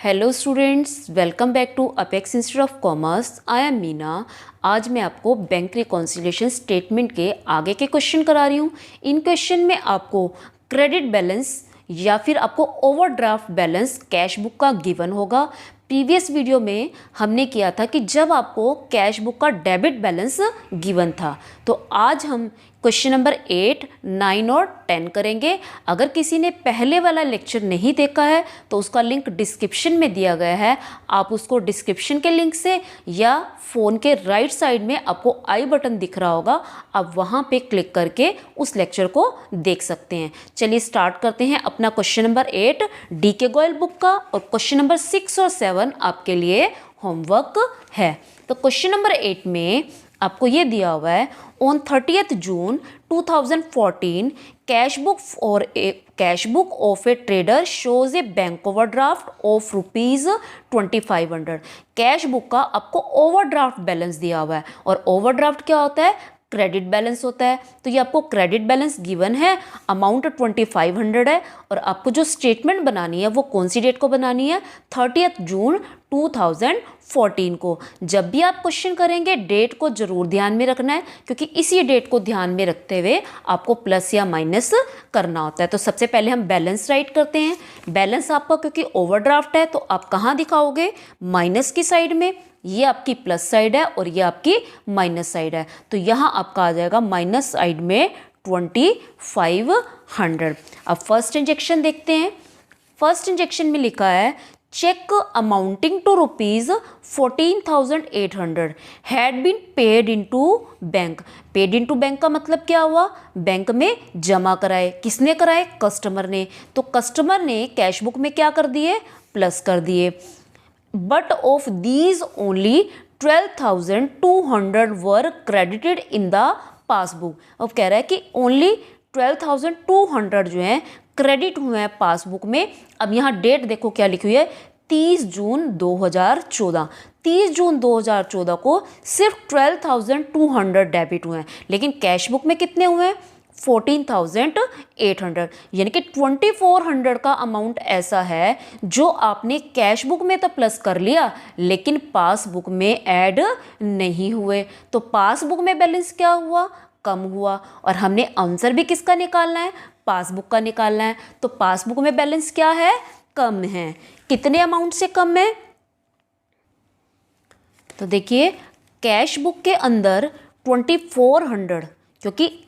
Hello students, welcome back to Apex Institute of Commerce. I am Meena. आज मैं आपको bank reconciliation statement के आगे के क्वेश्चन करा रही हूँ। इन क्वेश्चन में आपको क्रेडिट बैलेंस या फिर आपको ओवरड्राफ्ट बैलेंस कैश बुक का गिवन होगा। प्रीवियस वीडियो में हमने किया था कि जब आपको कैश बुक का डेबिट बैलेंस गिवन था, तो आज हम क्वेश्चन नंबर 8, 9 और 10 करेंगे। अगर किसी ने पहले वाला लेक्चर नहीं देखा है तो उसका लिंक डिस्क्रिप्शन में दिया गया है। आप उसको डिस्क्रिप्शन के लिंक से या फ़ोन के राइट साइड में आपको आई बटन दिख रहा होगा, आप वहाँ पे क्लिक करके उस लेक्चर को देख सकते हैं। चलिए स्टार्ट करते हैं अपना question number 8 DK Goyal book का, और क्वेश्चन नंबर 6 और 7 आपके लिए होमवर्क है। तो क्वेश्चन नंबर 8 में आपको ये दिया हुआ है, on 30th June 2014 cash book of A trader shows A bank overdraft of ₹2500। Cash book का आपको ओवरड्राफ्ट बैलेंस दिया हुआ है, और ओवरड्राफ्ट क्या होता है? क्रेडिट बैलेंस होता है। तो ये आपको क्रेडिट बैलेंस गिवन है, अमाउंट 2500 है, और आपको जो स्टेटमेंट बनानी है वो कौन सी डेट को बनानी है? 30th जून 2014 को। जब भी आप क्वेश्चन करेंगे डेट को जरूर ध्यान में रखना है, क्योंकि इसी डेट को ध्यान में रखते हुए आपको प्लस या माइनस करना होता है। तो सबसे पहले हम बैलेंस राइट करते हैं। बैलेंस आपका क्योंकि ओवरड्राफ्ट है तो आप कहाँ दिखाओगे? माइनस की साइड में। ये आपकी प्लस साइड है और ये आपकी माइनस साइड है, तो यहाँ आपका आ जाएगा माइनस साइड में 2500। अब फर्स्ट इंजेक्शन देखते हैं। फर्स्ट इंजेक्शन में लिखा है, cheque amounting to ₹14,800 had been paid into bank. Paid into bank का मतलब क्या हुआ? बैंक में जमा कराए। किसने कराए? कस्टमर ने। तो कस्टमर ने कैश बुक में क्या कर दिए? प्लस कर दिए। But of these only 12,200 were credited in the passbook. अब कह रहा है कि ओनली 12,200 जो है क्रेडिट हुए हैं पासबुक में। अब यहाँ डेट देखो क्या लिखी हुई है, 30 जून 2014। 30 जून 2014 को सिर्फ 12,200 डेबिट हुए हैं, लेकिन कैश बुक में कितने हुए हैं? 14,800। यानी कि 2,400 का अमाउंट ऐसा है जो आपने कैश बुक में तो प्लस कर लिया, लेकिन पासबुक में ऐड नहीं हुए। तो पासबुक में बैलेंस क्या हुआ? कम हुआ। और हमने आंसर भी किसका निकालना है? पासबुक का निकालना है। तो पासबुक में बैलेंस क्या है? कम है। कितने अमाउंट से कम है? तो देखिए, कैश बुक के अंदर 2,400, क्योंकि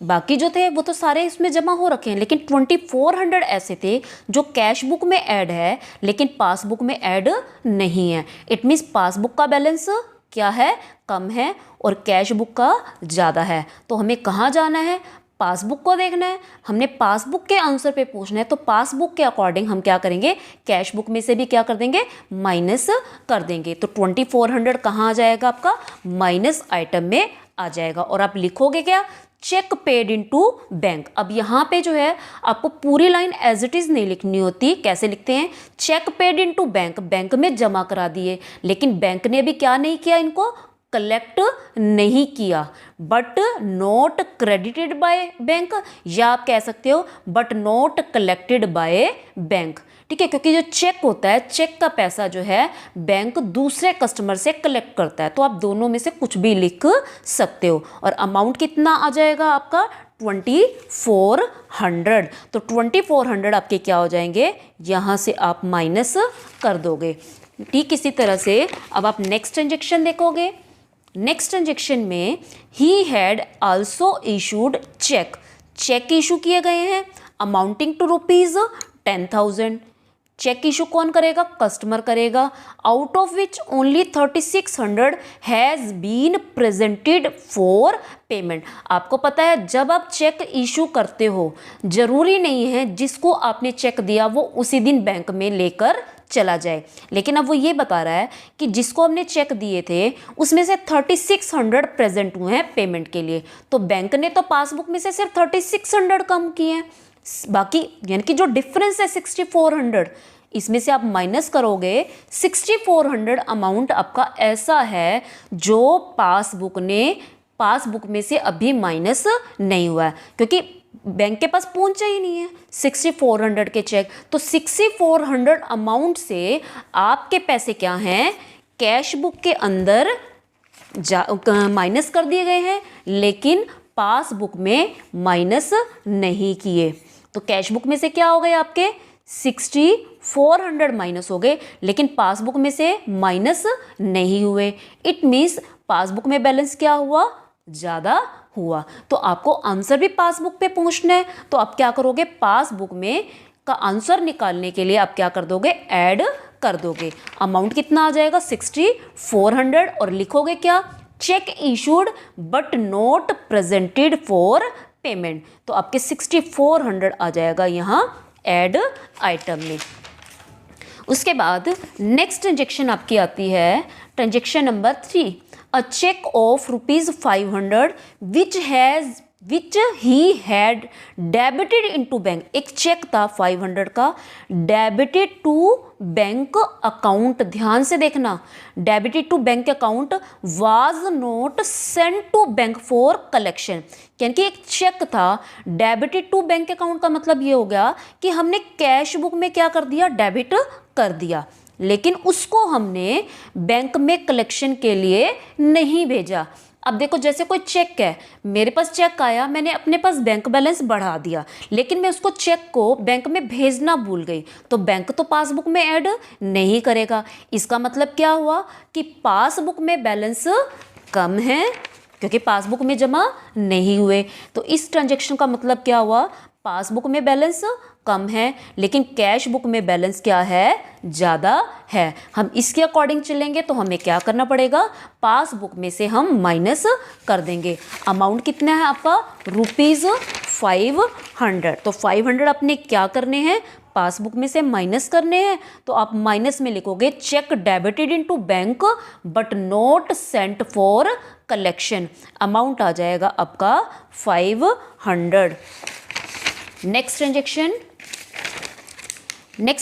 बाकी जो थे वो तो सारे इसमें जमा हो रखे हैं, लेकिन 2,400 ऐसे थे जो कैश बुक में ऐड है लेकिन पासबुक में ऐड नहीं है। इट मीन्स पासबुक का बैलेंस क्या है? कम है, और कैश बुक का ज़्यादा है। तो हमें कहाँ जाना है? पासबुक को देखना है। हमने पासबुक के आंसर पे पूछना है, तो पासबुक के अकॉर्डिंग हम क्या करेंगे? कैश बुक में से भी क्या कर देंगे? माइनस कर देंगे। तो 2,400 कहाँ आ जाएगा? आपका माइनस आइटम में आ जाएगा। और आप लिखोगे क्या? Cheque paid into bank. अब यहाँ पे जो है आपको पूरी लाइन एज इट इज़ नहीं लिखनी होती। कैसे लिखते हैं? Cheque paid into bank, bank में जमा करा दिए, लेकिन बैंक ने भी क्या नहीं किया? इनको कलेक्ट नहीं किया। But not credited by bank, या आप कह सकते हो but not collected by bank. ठीक है, क्योंकि जो चेक होता है, चेक का पैसा जो है बैंक दूसरे कस्टमर से कलेक्ट करता है। तो आप दोनों में से कुछ भी लिख सकते हो। और अमाउंट कितना आ जाएगा आपका? 2,400। तो 2,400 आपके क्या हो जाएंगे? यहाँ से आप माइनस कर दोगे। ठीक इसी तरह से अब आप नेक्स्ट ट्रांजेक्शन देखोगे। नेक्स्ट ट्रांजेक्शन में he had also issued cheque. Cheque issue किए गए हैं अमाउंटिंग टू ₹10,000। चेक इशू कौन करेगा? कस्टमर करेगा। Out of which only 3,600 has been presented for payment. आपको पता है जब आप चेक इशू करते हो, जरूरी नहीं है जिसको आपने चेक दिया वो उसी दिन बैंक में लेकर चला जाए, लेकिन अब वो ये बता रहा है कि जिसको हमने चेक दिए थे उसमें से 3,600 प्रेजेंट हुए हैं पेमेंट के लिए। तो बैंक ने तो पासबुक में से सिर्फ 3,600 कम किए हैं, बाकी यानी कि जो डिफरेंस है 6,400, इसमें से आप माइनस करोगे 6,400 अमाउंट आपका ऐसा है जो पासबुक में से अभी माइनस नहीं हुआ है, क्योंकि बैंक के पास पहुंचा ही नहीं है 6400 के चेक। तो 6400 अमाउंट से आपके पैसे क्या हैं, कैश बुक के अंदर माइनस कर दिए गए हैं, लेकिन पासबुक में माइनस नहीं किए। तो कैश बुक में से क्या हो गए आपके 6400 माइनस हो गए, लेकिन पासबुक में से माइनस नहीं हुए। इट मीन्स पासबुक में बैलेंस क्या हुआ, ज़्यादा हुआ। तो आपको आंसर भी पासबुक पे पहुंचना है, तो आप क्या करोगे, पासबुक में का आंसर निकालने के लिए आप क्या कर दोगे, ऐड कर दोगे। अमाउंट कितना आ जाएगा 6400 और लिखोगे क्या, cheque issued but not presented for payment. तो आपके 6400 आ जाएगा यहाँ ऐड आइटम में। उसके बाद नेक्स्ट ट्रांजेक्शन आपकी आती है transaction number 3, a cheque of ₹500 which he had debited into bank. एक चेक था 500 का, डेबिटेड टू बैंक अकाउंट, ध्यान से देखना, debited to bank account was not sent to bank for collection. यानी कि एक चेक था डेबिटेड टू बैंक अकाउंट का मतलब ये हो गया कि हमने कैश बुक में क्या कर दिया, डेबिट कर दिया, लेकिन उसको हमने बैंक में कलेक्शन के लिए नहीं भेजा। अब देखो जैसे कोई चेक है, मेरे पास चेक आया, मैंने अपने पास बैंक बैलेंस बढ़ा दिया, लेकिन मैं उसको चेक को बैंक में भेजना भूल गई, तो बैंक तो पासबुक में ऐड नहीं करेगा। इसका मतलब क्या हुआ कि पासबुक में बैलेंस कम है क्योंकि पासबुक में जमा नहीं हुए। तो इस ट्रांजैक्शन का मतलब क्या हुआ, पासबुक में बैलेंस कम है लेकिन कैश बुक में बैलेंस क्या है, ज़्यादा है। हम इसके अकॉर्डिंग चलेंगे तो हमें क्या करना पड़ेगा, पासबुक में से हम माइनस कर देंगे। अमाउंट कितना है आपका ₹500। तो 500 अपने क्या करने हैं, पासबुक में से माइनस करने हैं। तो आप माइनस में लिखोगे cheque debited into bank but not sent for collection. Amount आ जाएगा आपका 500। Next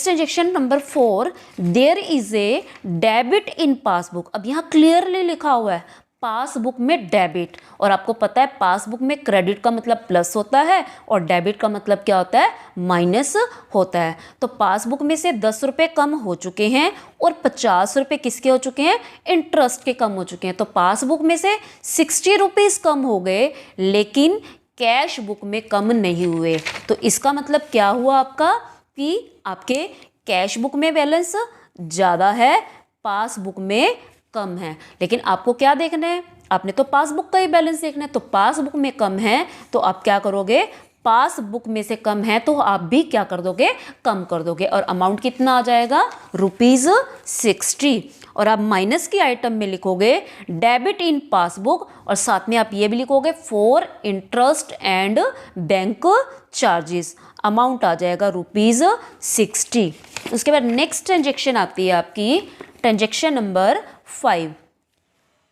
transaction number 4, there is a debit in passbook. अब यहाँ क्लियरली लिखा हुआ है पासबुक में डेबिट, और आपको पता है पासबुक में क्रेडिट का मतलब प्लस होता है और डेबिट का मतलब क्या होता है, माइनस होता है। तो पासबुक में से 10 रुपये कम हो चुके हैं और 50 रुपये किसके हो चुके हैं, इंटरेस्ट के कम हो चुके हैं। तो पासबुक में से 60 रुपीज़ कम हो गए लेकिन कैश बुक में कम नहीं हुए। तो इसका मतलब क्या हुआ आपका कि आपके कैश बुक में बैलेंस ज़्यादा है, पासबुक में कम है। लेकिन आपको क्या देखना है, आपने तो पासबुक का ही बैलेंस देखना है। तो पासबुक में कम है तो आप क्या करोगे, पासबुक में से कम है तो आप भी क्या कर दोगे, कम कर दोगे। और अमाउंट कितना आ जाएगा, ₹60। और आप माइनस की आइटम में लिखोगे डेबिट इन पासबुक, और साथ में आप ये भी लिखोगे for interest and bank charges. Amount आ जाएगा ₹60। उसके बाद नेक्स्ट ट्रांजेक्शन आती है आपकी transaction number 5,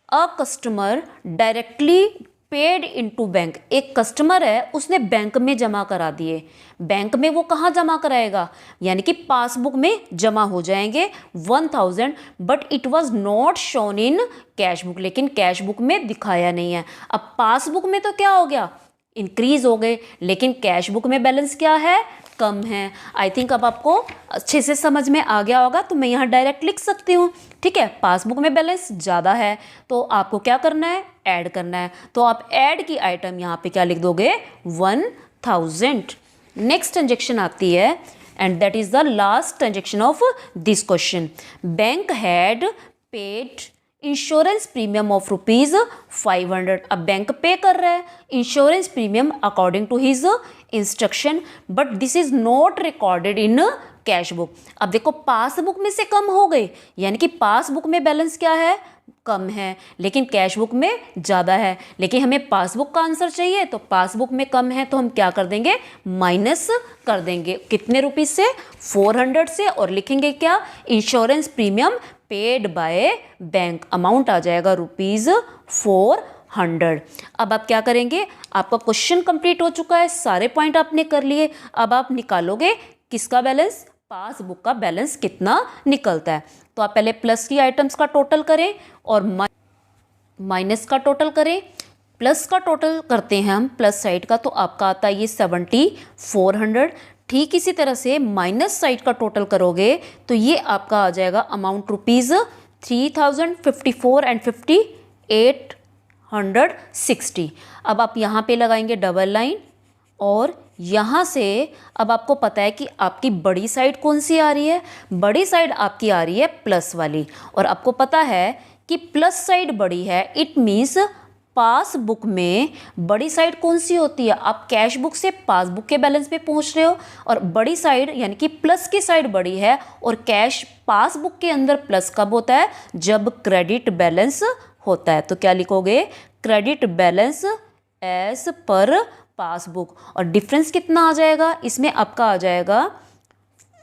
a customer directly paid into bank. एक कस्टमर है, उसने बैंक में जमा करा दिए। बैंक में वो कहाँ जमा कराएगा, यानी कि पासबुक में जमा हो जाएंगे 1000, but it was not shown in cash book. लेकिन कैश बुक में दिखाया नहीं है। अब पासबुक में तो क्या हो गया, इंक्रीज हो गए, लेकिन कैश बुक में बैलेंस क्या है, कम है। आई थिंक अब आपको अच्छे से समझ में आ गया होगा, तो मैं यहाँ डायरेक्ट लिख सकती हूँ। ठीक है, पासबुक में बैलेंस ज़्यादा है तो आपको क्या करना है, ऐड करना है। तो आप ऐड की आइटम यहाँ पे क्या लिख दोगे, 1000। नेक्स्ट ट्रांजेक्शन आती है and that is the last transaction of this question. Bank had paid insurance premium of ₹500। अब बैंक पे कर रहा है insurance premium according to his instruction, but this is not recorded in cash book. अब देखो passbook में से कम हो गए, यानी कि पासबुक में बैलेंस क्या है, कम है, लेकिन कैश बुक में ज़्यादा है। लेकिन हमें पासबुक का आंसर चाहिए, तो पासबुक में कम है तो हम क्या कर देंगे, माइनस कर देंगे। कितने रुपीज़ से, 400 से, और लिखेंगे क्या, insurance premium paid by bank. Amount आ जाएगा ₹400। अब आप क्या करेंगे, आपका क्वेश्चन कंप्लीट हो चुका है, सारे पॉइंट आपने कर लिए। अब आप निकालोगे किसका बैलेंस, पासबुक का बैलेंस कितना निकलता है। तो आप पहले प्लस की आइटम्स का टोटल करें और माइनस का टोटल करें। प्लस का टोटल करते हैं हम प्लस साइड का, तो आपका आता है ये 7400। ठीक इसी तरह से माइनस साइड का टोटल करोगे तो ये आपका आ जाएगा अमाउंट रुपीज़ 3054 एंड 5860। अब आप यहाँ पे लगाएंगे डबल लाइन, और यहाँ से अब आपको पता है कि आपकी बड़ी साइड कौन सी आ रही है। बड़ी साइड आपकी आ रही है प्लस वाली, और आपको पता है कि प्लस साइड बड़ी है, इट मीन्स पासबुक में बड़ी साइड कौन सी होती है। आप कैश बुक से पासबुक के बैलेंस पे पहुंच रहे हो, और बड़ी साइड यानी कि प्लस की साइड बड़ी है, और कैश पासबुक के अंदर प्लस कब होता है, जब क्रेडिट बैलेंस होता है। तो क्या लिखोगे, credit balance as per passbook, और डिफरेंस कितना आ जाएगा इसमें, आपका आ जाएगा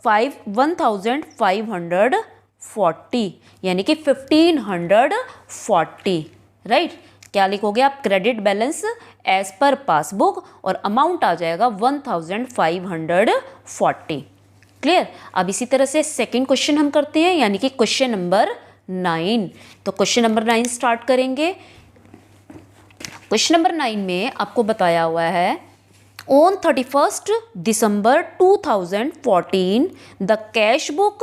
1540 यानी कि 1540, राइट। क्या लिखोगे आप, credit balance as per passbook, और अमाउंट आ जाएगा 1540। क्लियर। अब इसी तरह से सेकंड क्वेश्चन हम करते हैं, यानी कि क्वेश्चन नंबर 9। तो क्वेश्चन नंबर 9 स्टार्ट करेंगे। क्वेश्चन नंबर 9 में आपको बताया हुआ है, on 31 December 2014 the cash book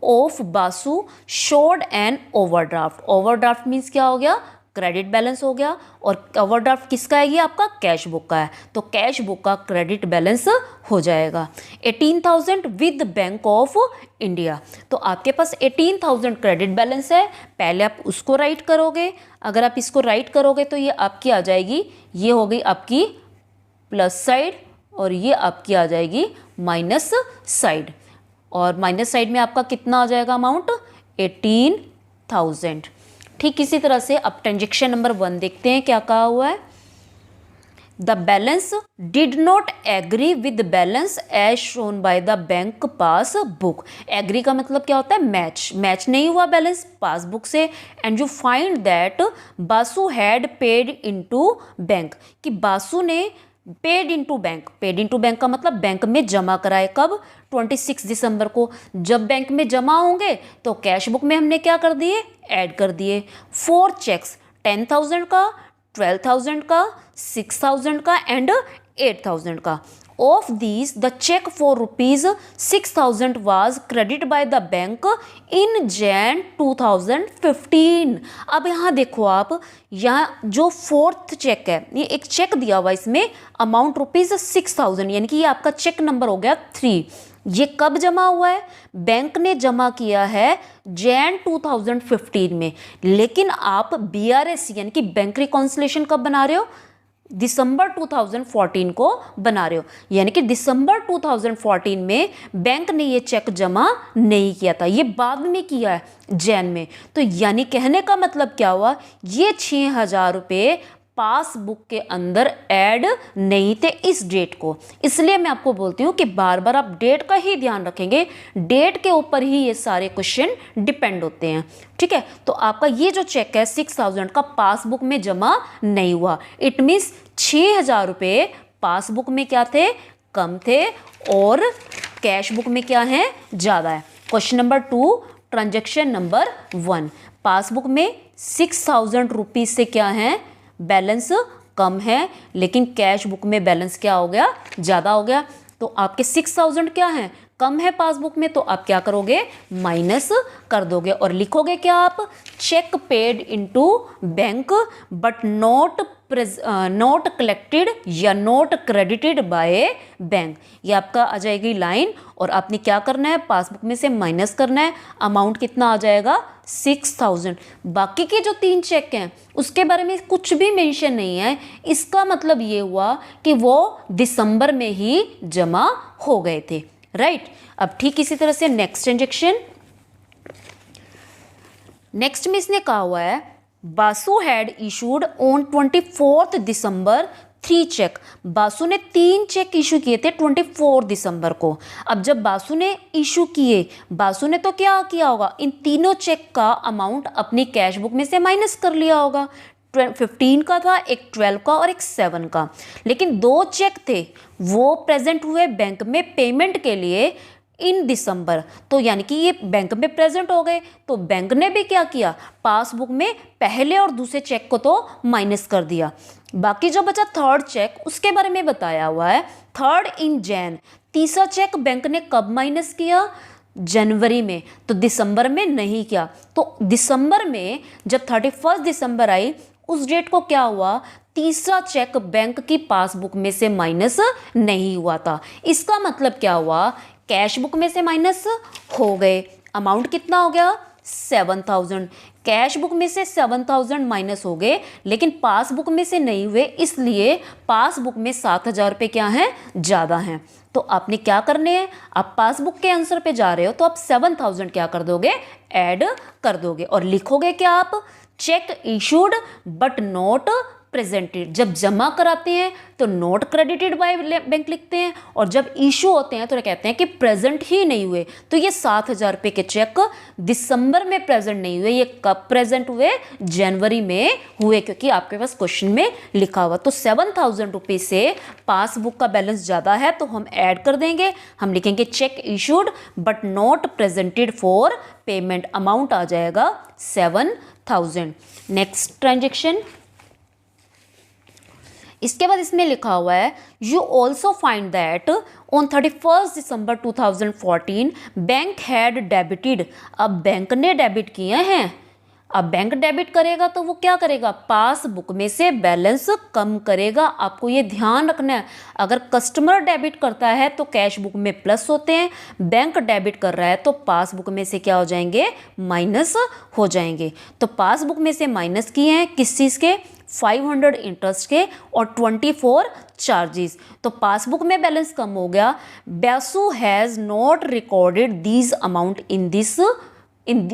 of Basu showed an overdraft. Overdraft means क्या हो गया, क्रेडिट बैलेंस हो गया, और ओवरड्राफ्ट किसका है, ये आपका कैश बुक का है। तो कैश बुक का क्रेडिट बैलेंस हो जाएगा 18,000 विद बैंक ऑफ इंडिया। तो आपके पास 18,000 क्रेडिट बैलेंस है, पहले आप उसको राइट करोगे। अगर आप इसको राइट करोगे तो ये आपकी आ जाएगी, ये हो गई आपकी प्लस साइड, और ये आपकी आ जाएगी माइनस साइड, और माइनस साइड में आपका कितना आ जाएगा अमाउंट, 18,000। ठीक इसी तरह से अब ट्रांजेक्शन नंबर 1 देखते हैं क्या कहा हुआ है। The balance did not agree with balance as shown by the bank pass book. Agree का मतलब क्या होता है, मैच नहीं हुआ बैलेंस पासबुक से। And you find that Basu had paid into bank, कि बासु ने paid into bank. Paid into bank का मतलब बैंक में जमा कराए, कब, 26 दिसंबर को। जब बैंक में जमा होंगे तो कैश बुक में हमने क्या कर दिए, ऐड कर दिए। 4 चेक्स 10,000 का, 12,000 का, 6,000 का एंड 8,000 का। Of these the cheque for ₹6,000 was credit by the bank in Jan 2015। अब यहाँ देखो आप, यहाँ जो 4th चेक है, ये एक चेक दिया हुआ, इसमें अमाउंट ₹6,000 यानी कि ये आपका चेक नंबर हो गया 3। ये कब जमा हुआ है, बैंक ने जमा किया है जैन 2015 में, लेकिन आप BRS यानी कि बैंक रिकॉन्सिलेशन कब बना रहे हो, दिसंबर 2014 को बना रहे हो। यानी कि दिसंबर 2014 में बैंक ने ये चेक जमा नहीं किया था, ये बाद में किया है जैन में। तो यानी कहने का मतलब क्या हुआ, ये 6,000 रुपये पासबुक के अंदर ऐड नहीं थे इस डेट को। इसलिए मैं आपको बोलती हूँ कि बार बार आप डेट का ही ध्यान रखेंगे, डेट के ऊपर ही ये सारे क्वेश्चन डिपेंड होते हैं। ठीक है, तो आपका ये जो चेक है 6,000 का पासबुक में जमा नहीं हुआ, इट मीन्स 6,000 रुपये पासबुक में क्या थे, कम थे, और कैश बुक में क्या है, ज़्यादा है। Question number 2, transaction number 1, passbook में 6,000 रुपीज़ से क्या है, बैलेंस कम है, लेकिन कैश बुक में बैलेंस क्या हो गया, ज़्यादा हो गया। तो आपके 6,000 क्या है, कम है पासबुक में, तो आप क्या करोगे, माइनस कर दोगे, और लिखोगे क्या आप, cheque paid into bank but not collected या नॉट क्रेडिटेड बाय बैंक। ये आपका आ जाएगी लाइन, और आपने क्या करना है, पासबुक में से माइनस करना है। अमाउंट कितना आ जाएगा, 6,000। बाकी के जो 3 चेक हैं उसके बारे में कुछ भी मेंशन नहीं है, इसका मतलब ये हुआ कि वो दिसंबर में ही जमा हो गए थे, राइट। अब ठीक इसी तरह से नेक्स्ट ट्रांजेक्शन, नेक्स्ट में इसने कहा हुआ है, Basu had issued on 24 December 3 cheque. Basu ने 3 चेक इशू किए थे 24 दिसंबर को। अब जब बासु ने इशू किए, बासु ने तो क्या किया होगा, इन तीनों चेक का अमाउंट अपनी कैश बुक में से माइनस कर लिया होगा। 15 का था, एक 12 का और एक 7 का। लेकिन 2 चेक थे वो प्रेजेंट हुए बैंक में पेमेंट के लिए इन दिसंबर, तो यानी कि ये बैंक में प्रेजेंट हो गए, तो बैंक ने भी क्या किया, पासबुक में पहले और दूसरे चेक को तो माइनस कर दिया। बाकी जो बचा थर्ड चेक, उसके बारे में बताया हुआ है, थर्ड इन जैन, तीसरा चेक बैंक ने कब माइनस किया, जनवरी में, तो दिसंबर में नहीं किया। तो दिसंबर में जब 31 दिसंबर आई, उस डेट को क्या हुआ, तीसरा चेक बैंक की पासबुक में से माइनस नहीं हुआ था। इसका मतलब क्या हुआ, कैश बुक में से माइनस हो गए। अमाउंट कितना हो गया, 7000। कैश बुक में से 7000 माइनस हो गए, लेकिन पासबुक में से नहीं हुए, इसलिए पासबुक में 7000 रुपये क्या हैं, ज़्यादा हैं। तो आपने क्या करने हैं, आप पासबुक के आंसर पे जा रहे हो तो आप 7000 क्या कर दोगे, ऐड कर दोगे और लिखोगे क्या आप, check issued but not presented. जब जमा कराते हैं तो नॉट क्रेडिटेड बाय बैंक लिखते हैं, और जब इशू होते हैं तो कहते हैं कि प्रेजेंट ही नहीं हुए। तो ये 7000 रुपये के चेक दिसंबर में प्रेजेंट नहीं हुए, ये कब प्रेजेंट हुए, जनवरी में हुए, क्योंकि आपके पास क्वेश्चन में लिखा हुआ। तो 7000 रुपये से पासबुक का बैलेंस ज़्यादा है तो हम ऐड कर देंगे, हम लिखेंगे cheque issued but not presented for payment, amount आ जाएगा 7000। नेक्स्ट ट्रांजेक्शन, इसके बाद इसमें लिखा हुआ है, you also find that on 31 December 2014 bank had debited. अब बैंक ने डेबिट किए हैं, अब बैंक डेबिट करेगा तो वो क्या करेगा, पासबुक में से बैलेंस कम करेगा। आपको ये ध्यान रखना है, अगर कस्टमर डेबिट करता है तो कैश बुक में प्लस होते हैं, बैंक डेबिट कर रहा है तो पासबुक में से क्या हो जाएंगे, माइनस हो जाएंगे। तो पासबुक में से माइनस किए हैं किस चीज़ के, 500 इंटरेस्ट के और 24 चार्जेस। तो पासबुक में बैलेंस कम हो गया। Basu has not recorded these amount in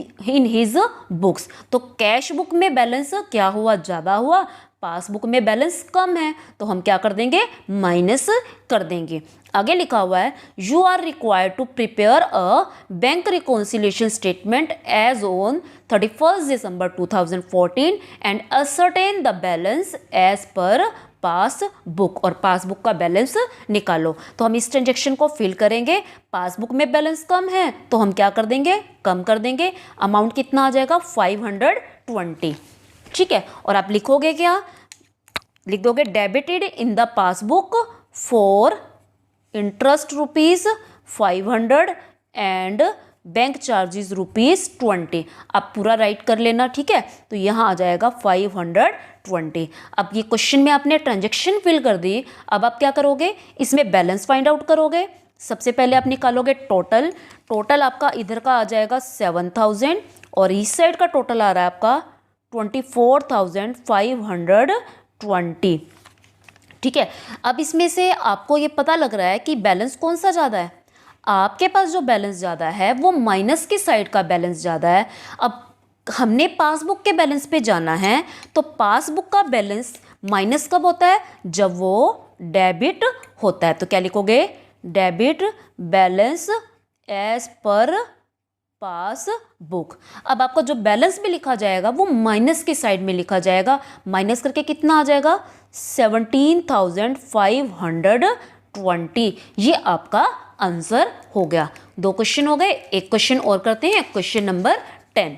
his books. तो कैश बुक में बैलेंस क्या हुआ, ज़्यादा हुआ, पासबुक में बैलेंस कम है, तो हम क्या कर देंगे, माइनस कर देंगे। आगे लिखा हुआ है, you are required to prepare a bank reconciliation statement as on 31 December 2014 and ascertain the balance as per passbook, और पासबुक का बैलेंस निकालो। तो हम इस ट्रांजेक्शन को फिल करेंगे, पासबुक में बैलेंस कम है तो हम क्या कर देंगे, कम कर देंगे। अमाउंट कितना आ जाएगा, 520, ठीक है। और आप लिखोगे क्या, लिख दोगे debited in the passbook for interest ₹500 and bank charges ₹20। आप पूरा राइट कर लेना, ठीक है। तो यहाँ आ जाएगा 520। अब ये क्वेश्चन में आपने ट्रांजेक्शन फिल कर दी, अब आप क्या करोगे, इसमें बैलेंस फाइंड आउट करोगे। सबसे पहले आप निकालोगे टोटल, टोटल आपका इधर का आ जाएगा 7000 और इस साइड का टोटल आ रहा है आपका 24,520, ठीक है। अब इसमें से आपको ये पता लग रहा है कि बैलेंस कौन सा ज़्यादा है, आपके पास जो बैलेंस ज़्यादा है वो माइनस की साइड का बैलेंस ज़्यादा है। अब हमने पासबुक के बैलेंस पे जाना है, तो पासबुक का बैलेंस माइनस कब होता है, जब वो डेबिट होता है। तो क्या लिखोगे, debit balance as per passbook. अब आपका जो बैलेंस भी लिखा जाएगा वो माइनस के साइड में लिखा जाएगा, माइनस करके कितना आ जाएगा, 17,520। ये आपका आंसर हो गया। 2 क्वेश्चन हो गए, एक क्वेश्चन और करते हैं, क्वेश्चन नंबर 10।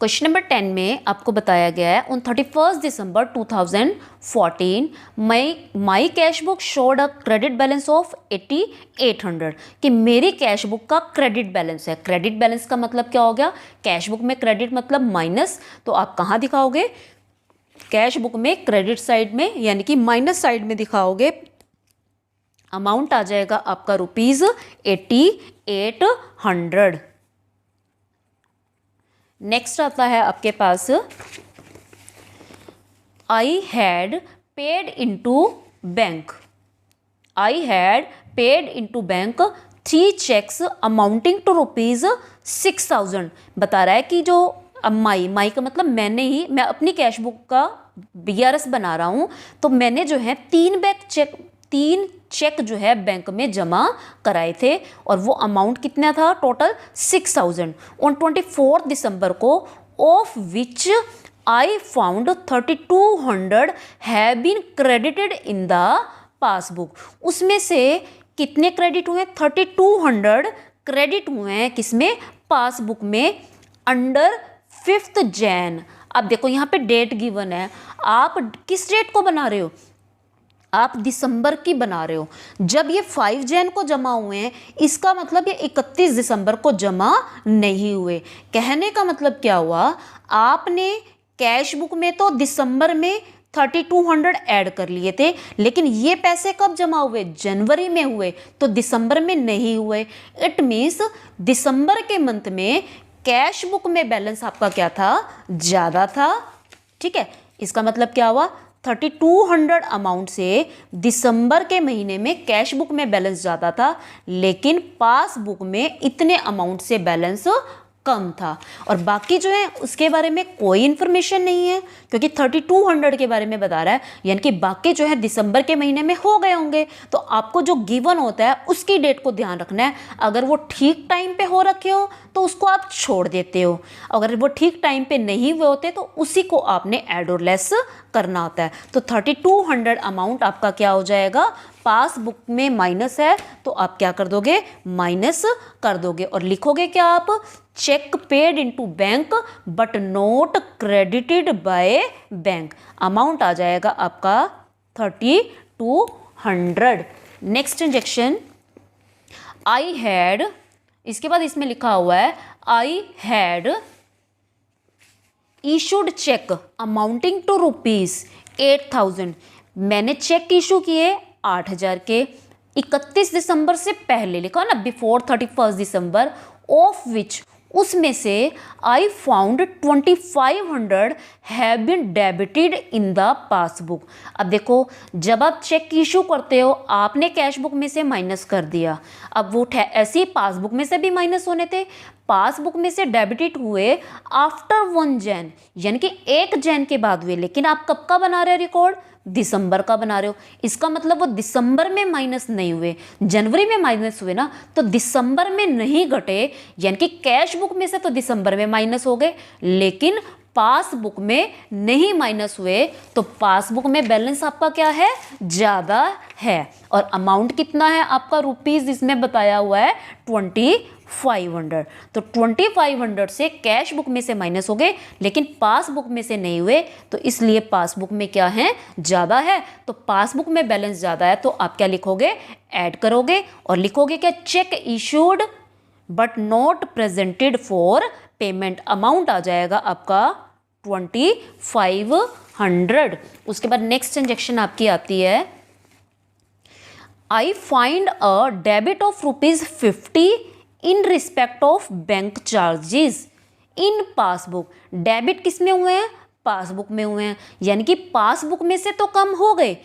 क्वेश्चन नंबर 10 में आपको बताया गया है, on 31 December 2014 my cash book showed a credit balance of 8800, कि मेरी कैश बुक का क्रेडिट बैलेंस है। क्रेडिट बैलेंस का मतलब क्या हो गया, कैश बुक में क्रेडिट मतलब माइनस, तो आप कहाँ दिखाओगे, कैश बुक में क्रेडिट साइड में यानी कि माइनस साइड में दिखाओगे। अमाउंट आ जाएगा आपका ₹8800। नेक्स्ट आता है आपके पास, I had paid into bank, I had paid into bank 3 cheques amounting to ₹6000। बता रहा है कि जो माई का मतलब मैं अपनी कैश बुक का BRS बना रहा हूँ, तो मैंने जो है 3 चेक जो है बैंक में जमा कराए थे, और वो अमाउंट कितना था, टोटल 6000 ऑन 24 दिसंबर को, of which I found 3200 have been credited in the passbook. उसमें से कितने क्रेडिट हुए? 3200 क्रेडिट हुए हैं किसमें? पासबुक में अंडर 5th जैन। अब देखो यहाँ पे डेट गिवन है, आप किस डेट को बना रहे हो? आप दिसंबर की बना रहे हो। जब ये 5 जैन को जमा हुए हैं, इसका मतलब ये 31 दिसंबर को जमा नहीं हुए। कहने का मतलब क्या हुआ, आपने कैश बुक में तो दिसंबर में 3200 ऐड कर लिए थे, लेकिन ये पैसे कब जमा हुए? जनवरी में हुए, तो दिसंबर में नहीं हुए। इट मीन्स दिसंबर के मंथ में कैश बुक में बैलेंस आपका क्या था? ज़्यादा था। ठीक है, इसका मतलब क्या हुआ? 3200 अमाउंट से दिसंबर के महीने में कैश बुक में बैलेंस ज़्यादा था, लेकिन पासबुक में इतने अमाउंट से बैलेंस कम था। और बाकी जो है उसके बारे में कोई इन्फॉर्मेशन नहीं है, क्योंकि 3200 के बारे में बता रहा है, यानी कि बाकी जो है दिसंबर के महीने में हो गए होंगे। तो आपको जो गिवन होता है उसकी डेट को ध्यान रखना है। अगर वो ठीक टाइम पे हो रखे हो तो उसको आप छोड़ देते हो, अगर वो ठीक टाइम पे नहीं हुए होते तो उसी को आपने ऐड और लेस करना होता है। तो 3200 अमाउंट आपका क्या हो जाएगा? पासबुक में माइनस है, तो आप क्या कर दोगे? माइनस कर दोगे और लिखोगे क्या आप? Cheque paid into bank but not credited by bank. Amount आ जाएगा आपका 3200। नेक्स्ट ट्रांजैक्शन, आई हैड, इसके बाद इसमें लिखा हुआ है I had issued cheque amounting to ₹8000। मैंने चेक इशू किए 8000 के 31 दिसंबर से पहले, लिखा ना बिफोर 31 दिसंबर, ऑफ विच, उसमें से I found 2500 have been debited in the passbook. अब देखो, जब आप चेक इशू करते हो आपने कैश बुक में से माइनस कर दिया, अब वो ऐसे ही पासबुक में से भी माइनस होने थे। पासबुक में से डेबिटेड हुए आफ्टर 1 जैन, यानी कि 1 जैन के बाद हुए, लेकिन आप कब का बना रहे हो रिकॉर्ड? दिसंबर का बना रहे हो। इसका मतलब वो दिसंबर में माइनस नहीं हुए, जनवरी में माइनस हुए ना, तो दिसंबर में नहीं घटे, यानी कि कैश बुक में से तो दिसंबर में माइनस हो गए, लेकिन पासबुक में नहीं माइनस हुए, तो पासबुक में बैलेंस आपका क्या है? ज़्यादा है। और अमाउंट कितना है आपका? रुपीज़ इसमें बताया हुआ है 2500। तो 2500 से कैश बुक में से माइनस हो गए, लेकिन पासबुक में से नहीं हुए, तो इसलिए पासबुक में क्या है? ज़्यादा है। तो पासबुक में बैलेंस ज़्यादा है, तो आप क्या लिखोगे? ऐड करोगे और लिखोगे क्या? Cheque issued but not presented for payment. Amount आ जाएगा आपका 2500। उसके बाद नेक्स्ट ट्रांजैक्शन आपकी आती है, I find a debit of ₹50 in respect of bank charges in passbook. Debit किस में हुए हैं? पासबुक में हुए हैं, यानी कि पासबुक में से तो कम हो गए।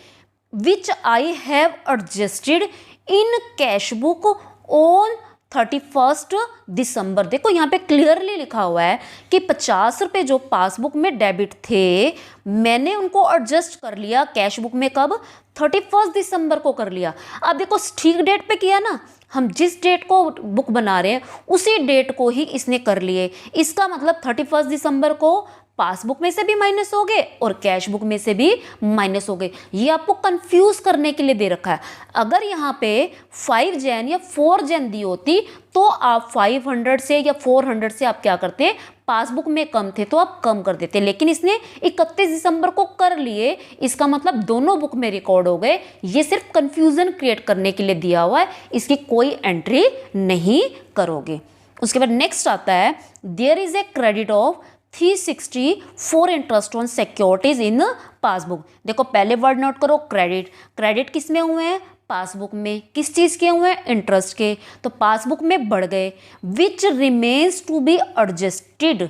Which I have adjusted in cash book on 31 December. देखो यहाँ पे क्लियरली लिखा हुआ है कि 50 रुपये जो पासबुक में डेबिट थे, मैंने उनको एडजस्ट कर लिया कैश बुक में। कब? 31 दिसंबर को कर लिया। अब देखो ठीक डेट पे किया ना, हम जिस डेट को बुक बना रहे हैं उसी डेट को ही इसने कर लिए। इसका मतलब 31 दिसंबर को पासबुक में से भी माइनस हो गए और कैश बुक में से भी माइनस हो गए। ये आपको कंफ्यूज करने के लिए दे रखा है। अगर यहाँ पे 5 जैन या 4 जैन दी होती तो आप 500 से या 400 से आप क्या करते? पासबुक में कम थे तो आप कम कर देते, लेकिन इसने 31 दिसंबर को कर लिए, इसका मतलब दोनों बुक में रिकॉर्ड हो गए। ये सिर्फ कंफ्यूजन क्रिएट करने के लिए दिया हुआ है, इसकी कोई एंट्री नहीं करोगे। उसके बाद नेक्स्ट आता है, there is a credit of 360 for interest on securities in passbook. देखो पहले वर्ड नोट करो, क्रेडिट। क्रेडिट किस में हुए हैं? पासबुक में। किस चीज़ के हुए हैं? इंटरेस्ट के। तो पासबुक में बढ़ गए। Which remains to be adjusted,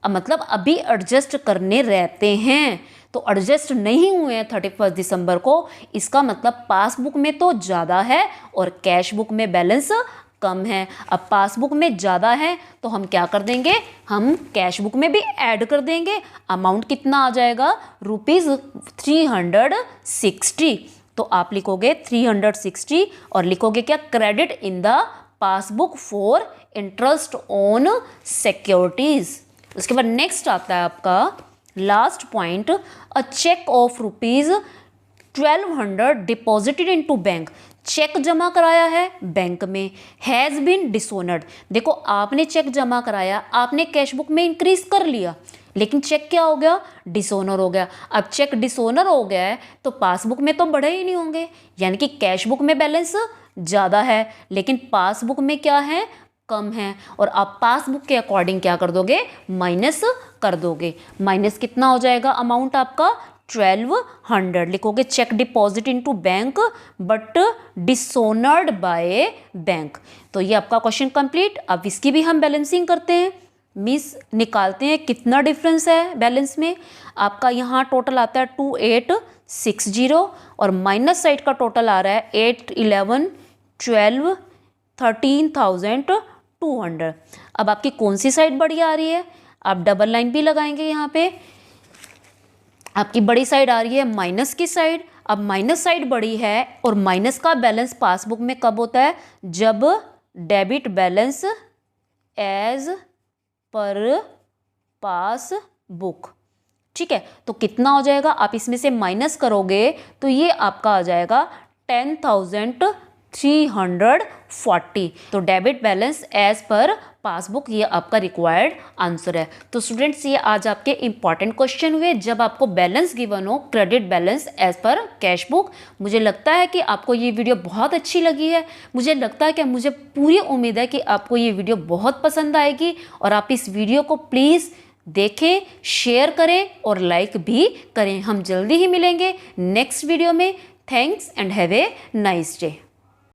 मतलब अभी एडजस्ट करने रहते हैं, तो एडजस्ट नहीं हुए हैं 31 दिसंबर को। इसका मतलब पासबुक में तो ज़्यादा है और कैश बुक में बैलेंस कम है। अब पासबुक में ज़्यादा है तो हम क्या कर देंगे? हम कैश बुक में भी ऐड कर देंगे। अमाउंट कितना आ जाएगा? ₹360। तो आप लिखोगे 360 और लिखोगे क्या? Credit in the passbook for interest on securities. उसके बाद नेक्स्ट आता है आपका last point, a cheque of ₹1200 deposited into bank. Cheque जमा कराया है बैंक में, हैज़ बीन डिसऑनर्ड। देखो आपने चेक जमा कराया, आपने कैश बुक में इंक्रीज कर लिया, लेकिन चेक क्या हो गया, डिसऑनर हो गया। अब चेक डिसऑनर हो गया है तो पासबुक में तो बढ़े ही नहीं होंगे, यानी कि कैश बुक में बैलेंस ज़्यादा है लेकिन पासबुक में क्या है, कम है। और आप पासबुक के अकॉर्डिंग क्या कर दोगे, माइनस कर दोगे। माइनस कितना हो जाएगा अमाउंट आपका, 1200 लिखोगे। Cheque deposit into bank but dishonoured by bank. तो ये आपका क्वेश्चन कंप्लीट। अब इसकी भी हम बैलेंसिंग करते हैं, मीन्स निकालते हैं कितना डिफरेंस है बैलेंस में। आपका यहाँ टोटल आता है 2860 और माइनस साइड का टोटल आ रहा है 8, 11, 12, 13,200। अब आपकी कौन सी साइड बड़ी आ रही है, आप डबल लाइन भी लगाएंगे यहाँ पे। आपकी बड़ी साइड आ रही है माइनस की साइड। अब माइनस साइड बड़ी है और माइनस का बैलेंस पासबुक में कब होता है, जब debit balance as per passbook. ठीक है, तो कितना हो जाएगा, आप इसमें से माइनस करोगे तो ये आपका आ जाएगा 10,340। तो debit balance as per passbook ये आपका रिक्वायर्ड आंसर है। तो स्टूडेंट्स ये आज आपके इंपॉर्टेंट क्वेश्चन हुए जब आपको बैलेंस गिवन हो, credit balance as per cash book. मुझे लगता है कि आपको ये वीडियो बहुत अच्छी लगी है। मुझे पूरी उम्मीद है कि आपको ये वीडियो बहुत पसंद आएगी और आप इस वीडियो को प्लीज़ देखें, शेयर करें और लाइक भी करें। हम जल्दी ही मिलेंगे नेक्स्ट वीडियो में। Thanks and have a nice day.